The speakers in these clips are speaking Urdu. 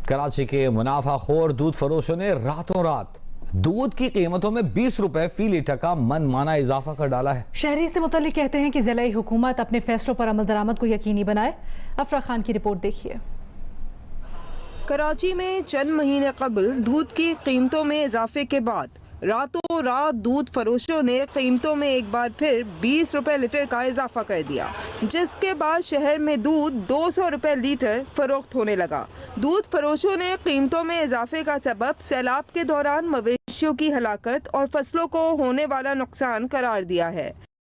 کراچی کے منافع خور دودھ فروشوں نے راتوں رات دودھ کی قیمتوں میں 20 روپے فی لیٹر کا من مانا اضافہ کر ڈالا ہے۔ شہری سے متعلق کہتے ہیں کہ ضلعی حکومت اپنے فیصلوں پر عمل درآمد کو یقینی بنائے۔ افرا خان کی رپورٹ دیکھیے۔ کراچی میں چند مہینے قبل دودھ کی قیمتوں میں اضافے کے بعد راتوں رات دودھ فروشوں نے قیمتوں میں ایک بار پھر 20 روپے لیٹر کا اضافہ کر دیا، جس کے بعد شہر میں دودھ 200 روپے لیٹر فروخت ہونے لگا۔ دودھ فروشوں نے قیمتوں میں اضافے کا سبب سیلاب کے دوران مویشیوں کی ہلاکت اور فصلوں کو ہونے والا نقصان قرار دیا ہے۔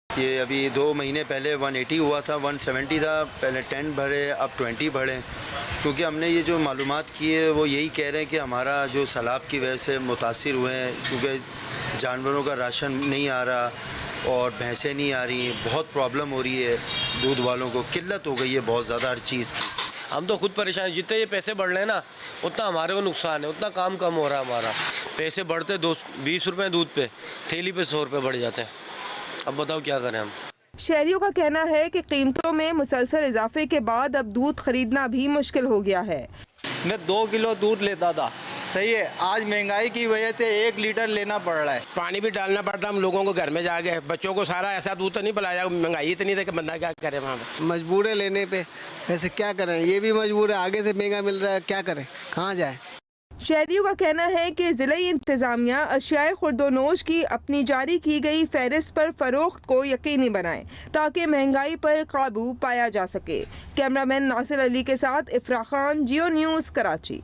یہ ابھی 2 مہینے پہلے 180 ہوا تھا، 170 تھا، پہلے 10 بڑھے، اب 20 بڑھے، کیونکہ ہم نے یہ جو معلومات کی ہے وہ یہی کہہ رہے ہیں کہ ہمارا جو سیلاب کی وجہ سے متاثر ہوئے ہیں، کیونکہ جانوروں کا راشن نہیں آ رہا اور بھینسیں نہیں آ رہی، بہت پرابلم ہو رہی ہے، دودھ والوں کو قلت ہو گئی ہے بہت زیادہ ہر چیز کی۔ ہم تو خود پریشان ہیں، جتنے یہ پیسے بڑھ رہے ہیں نا اتنا ہمارے کو نقصان ہے، اتنا کام کم ہو رہا ہے ہمارا۔ پیسے بڑھتے 20 روپے دودھ پہ، تھیلی پہ 100 روپے بڑھ جاتے ہیں۔ اب بتاؤ کیا کریں ہم۔ شہریوں کا کہنا ہے کہ قیمتوں میں مسلسل اضافے کے بعد اب دودھ خریدنا بھی مشکل ہو گیا ہے۔ میں 2 کلو دودھ لیتا تھا، صحیح ہے، آج مہنگائی کی وجہ سے 1 لیٹر لینا پڑ رہا ہے۔ پانی بھی ڈالنا پڑتا ہم لوگوں کو گھر میں جا کے، بچوں کو سارا ایسا دودھ تو نہیں پلایا، مہنگائی اتنی تھی کہ بندہ کیا کرے وہاں پہ۔ مجبور ہے لینے پہ، ویسے کیا کریں، یہ بھی مجبور ہے، آگے سے مہنگا مل رہا ہے، کیا کریں، کہاں جائیں۔ شہریوں کا کہنا ہے کہ ضلعی انتظامیہ اشیاء خورد و نوش کی اپنی جاری کی گئی فہرست پر فروخت کو یقینی بنائے تاکہ مہنگائی پر قابو پایا جا سکے۔ کیمرہ مین ناصر علی کے ساتھ افرا خان، جیو نیوز، کراچی۔